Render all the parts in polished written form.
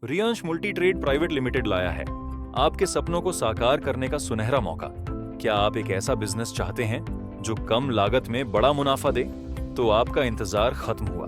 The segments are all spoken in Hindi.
Riyansh multi trade private limited लाया है आपके सपनों को साकार करने का सुनहरा मौका। क्या आप एक ऐसा बिजनेस चाहते हैं जो कम लागत में बड़ा मुनाफा दे? तो आपका इंतजार खत्म हुआ।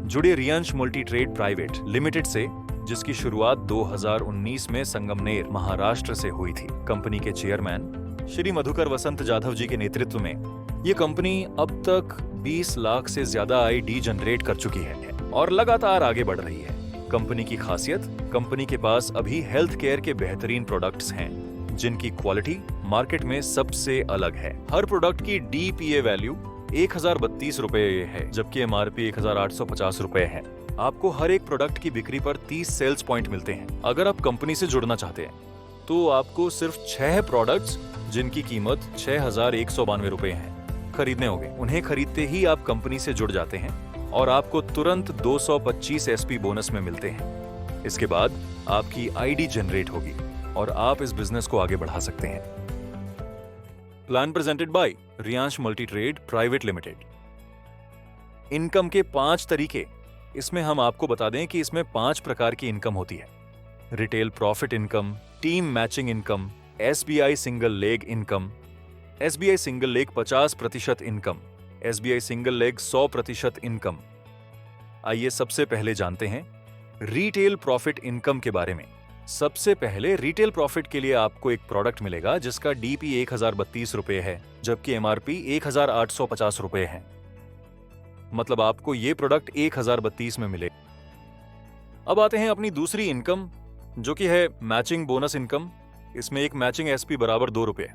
जुड़े Riyansh multi trade private limited से, जिसकी शुरुआत 2019 में संगमनेर, महाराष्ट्र से हुई थी। कंपनी के चेयरमैन श्री मधुकर वसंत जाधव जी के नेतृत्व में ये कंपनी अब तक 20 लाख से ज्यादा आईडी जनरेट कर चुकी है और लगातार आगे बढ़ रही है। कंपनी की खासियत, कंपनी के पास अभी हेल्थ केयर के बेहतरीन प्रोडक्ट्स हैं, जिनकी क्वालिटी मार्केट में सबसे अलग है। हर प्रोडक्ट की डीपीए वैल्यू 1032 रुपए है, जबकि एमआरपी 1850 रुपए है। आपको हर एक प्रोडक्ट की बिक्री पर 30 सेल्स पॉइंट मिलते हैं। अगर आप कंपनी से जुड़ना चाहते हैं तो आपको सिर्फ 6 प्रोडक्ट्स, जिनकी कीमत 6192 रुपए है, खरीदने होंगे। उन्हें खरीदते ही आप कंपनी से जुड़ जाते हैं और आपको तुरंत 225 एसपी बोनस में मिलते हैं। इसके बाद आपकी आईडी जनरेट होगी और आप इस बिजनेस को आगे बढ़ा सकते हैं। Plan presented by Riyansh multi trade private limited. Income के 5 तरीके। इसमें हम आपको बता दें कि इसमें 5 प्रकार की इनकम होती है। Retail profit income, team matching income, SBI single leg income, SBI single leg 50% income, SBI single leg 100% income. आइए सबसे पहले जानते हैं रिटेल प्रॉफिट इनकम के बारे में। सबसे पहले रिटेल प्रॉफिट के लिए आपको एक प्रोडक्ट मिलेगा जिसका डीपी 1032 रुपए है, जबकि एमआरपी 1850 रुपए है। मतलब आपको ये प्रोडक्ट 1032 में मिले। अब आते हैं अपनी दूसरी इनकम, जो कि है मैचिंग बोनस इनकम। इसमें एक मैचिंग एसपी बराबर 2 रुपए।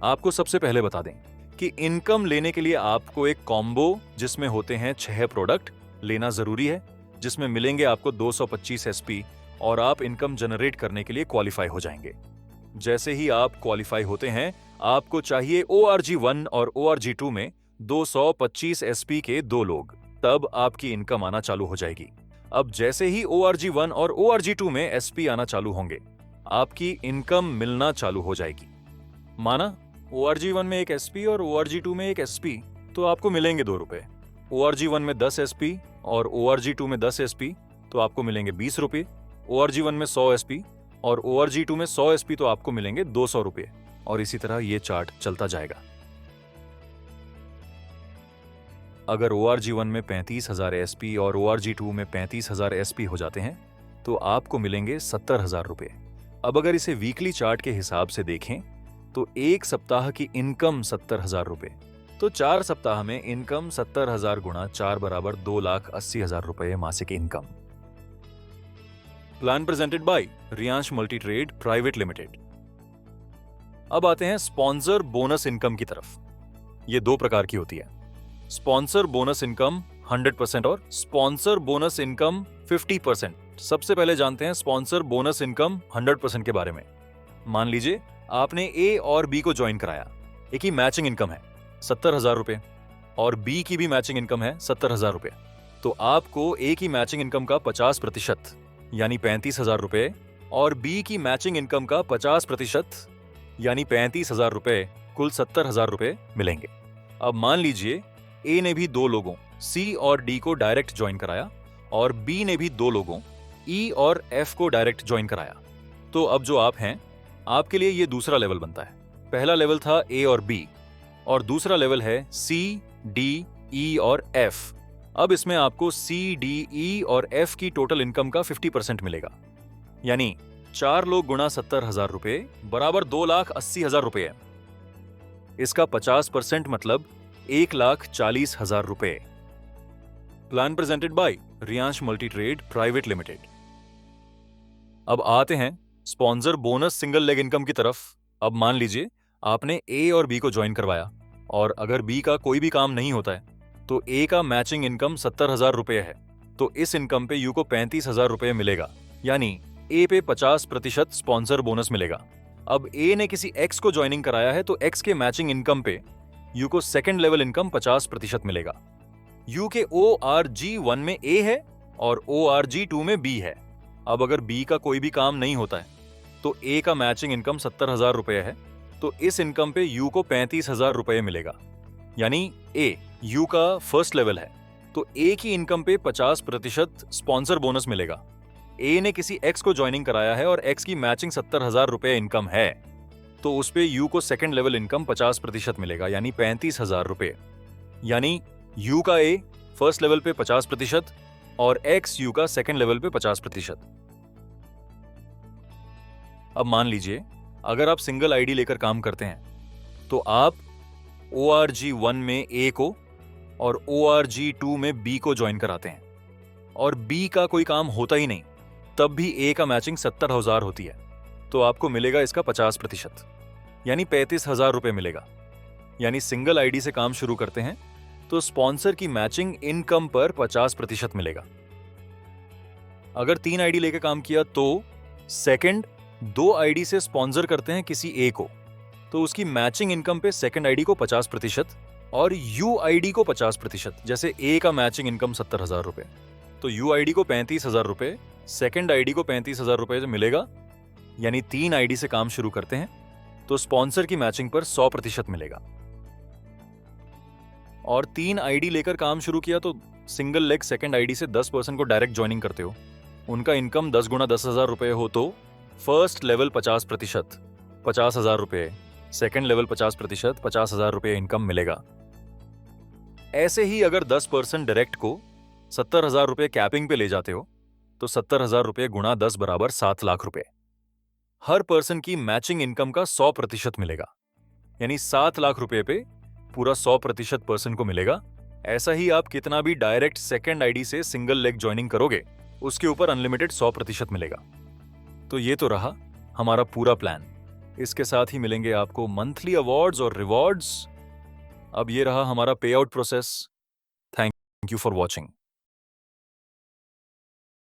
आपको सबसे पहले बता दें कि इनकम लेने के लिए आपको एक कॉम्बो, जिसमें होते हैं 6 प्रोडक्ट, लेना जरूरी है, जिसमें मिलेंगे आपको 225 एसपी और आप इनकम जनरेट करने के लिए क्वालिफाई हो जाएंगे। जैसे ही आप क्वालिफाई होते हैं, आपको चाहिए ORG1 और ORG2 में 225 एसपी के 2 लोग, तब आपकी इनकम आना चालू हो जाएगी। अब जैसे ही ORG1 और ORG2 में एसपी आना चालू होंगे, आपकी इनकम मिलना चालू हो जाएगी। माना ORG1 में एक एसपी और ORG2 में एक एसपी, तो आपको मिलेंगे 2 रुपए। ORG1 में 10 एसपी और ORG2 में 10 एसपी, तो आपको मिलेंगे 20 रुपए। ORG1 में 100 एसपी और ORG2 में 100 एसपी, तो आपको मिलेंगे 200 रुपए। और इसी तरह ये चार्ट चलता जाएगा। अगर ORG1 में 35,000 एसपी और ORG2 में 35,000 एसपी हो जाते हैं, तो आपको मिलेंगे 70,000 रुपए। अब अगर इसे वीकली चार्ट के हिसाब से देखें तो एक सप्ताह की इनकम 70,000 रुपए, तो 4 सप्ताह में इनकम 70,000 गुणा 4 बराबर 2,80,000 रुपए मासिक income. Plan presented by Riyansh multi trade private limited. अब आते हैं स्पॉन्सर बोनस इनकम की तरफ। ये 2 प्रकार की होती है। स्पॉन्सर बोनस इनकम 100% और स्पॉन्सर बोनस इनकम 50%। सबसे पहले जानते हैं स्पॉन्सर बोनस इनकम 100% के बारे में। मान लीजिए आपने ए और बी को ज्वाइन कराया। एक ही मैचिंग इनकम है 70,000 रुपए और बी की भी मैचिंग इनकम है 70,000 रुपए। तो आपको ए की मैचिंग इनकम का 50% यानी 35,000 रुपए और बी की मैचिंग इनकम का 50% यानी 35,000 रुपए, कुल 70,000 रुपए मिलेंगे। अब मान लीजिए ए ने भी 2 लोगों सी और डी को डायरेक्ट ज्वाइन कराया और बी ने भी 2 लोगों ई और एफ को डायरेक्ट ज्वाइन कराया। तो अब जो आप हैं, आपके लिए ये दूसरा लेवल बनता है। पहला लेवल था ए और बी और दूसरा लेवल है सी, डी, ई और एफ। अब इसमें आपको सी, डी, ई और एफ की टोटल इनकम का 50% मिलेगा, यानी 4 लोग गुणा 70,000 रुपए बराबर 2,80,000 रुपए है। इसका 50% मतलब 1,40,000 रुपए। Plan presented by Riyansh multi trade private limited. अब आते हैं sponsor bonus single leg income की तरफ। अब मान लीजिए आपने ए और बी को ज्वाइन करवाया और अगर बी का कोई भी काम नहीं होता है, तो ए का मैचिंग इनकम 70,000 रुपए है, तो इस इनकम पे यू को 35,000 रुपए मिलेगा, यानी ए पे 50% स्पॉन्सर बोनस मिलेगा। अब ए ने किसी एक्स को ज्वाइनिंग कराया है, तो एक्स के मैचिंग इनकम पे यू को सेकेंड लेवल इनकम 50% मिलेगा। यू के ORG1 में ए है और ORG2 में बी है। अब अगर बी का कोई भी काम नहीं होता है, तो ए का मैचिंग इनकम 70,000 रुपए है, तो इस इनकम पे यू को 35,000 रुपए मिलेगा, यानी ए यू का फर्स्ट लेवल है, तो ए की इनकम पे 50% स्पॉन्सर बोनस मिलेगा। ए ने किसी एक्स को ज्वाइनिंग कराया है और एक्स की मैचिंग 70,000 रुपए इनकम है, तो उस पे यू को सेकंड लेवल इनकम 50% मिलेगा, यानी 35,000 रुपए। यानी यू का ए फर्स्ट लेवल पे 50% और एक्स यू का सेकंड लेवल पे 50%। अब मान लीजिए अगर आप सिंगल आईडी लेकर काम करते हैं तो आप ORG1 में ए को और ORG2 में बी को ज्वाइन कराते हैं और बी का कोई काम होता ही नहीं, तब भी ए का मैचिंग 70,000 होती है, तो आपको मिलेगा इसका 50%, यानी 35,000 रुपए मिलेगा। यानी सिंगल आईडी से काम शुरू करते हैं तो स्पॉन्सर की मैचिंग इनकम पर 50% मिलेगा। अगर 3 आईडी लेके काम किया तो सेकंड 2 आईडी से स्पॉन्सर करते हैं किसी ए को, तो उसकी मैचिंग इनकम पे सेकंड आईडी को 50% और यू आईडी को 50%। जैसे ए का मैचिंग इनकम 70,000 रुपए, तो यू आईडी को 35,000 रुपए, सेकंड आईडी को 35,000 रुपए मिलेगा। यानी 3 आईडी से काम शुरू करते हैं तो स्पॉन्सर की मैचिंग पर 100% मिलेगा। और 3 आईडी लेकर काम शुरू किया तो सिंगल लेग सेकंड आईडी से 10% को डायरेक्ट ज्वाइनिंग करते हो, उनका इनकम 10 गुना 10,000 रुपए हो तो फर्स्ट लेवल 50%, 50,000 रुपए, सेकंड लेवल 50%, 50,000 रुपए इनकम मिलेगा। ऐसे ही अगर 10% डायरेक्ट को 70,000 रुपए कैपिंग पे ले जाते हो तो 70,000 रुपए गुणा 10 बराबर 7 लाख रुपए। हर पर्सन की मैचिंग इनकम का 100% मिलेगा, यानी 7 लाख रुपए पे पूरा 100% पर्सन को मिलेगा। ऐसा ही आप कितना भी डायरेक्ट सेकंड आईडी से सिंगल लेग ज्वाइनिंग करोगे उसके ऊपर अनलिमिटेड 100% मिलेगा। तो ये तो रहा हमारा पूरा प्लान। इसके साथ ही मिलेंगे आपको मंथली अवार्ड्स और रिवॉर्ड्स। अब ये रहा हमारा पे out process. Thank you for watching.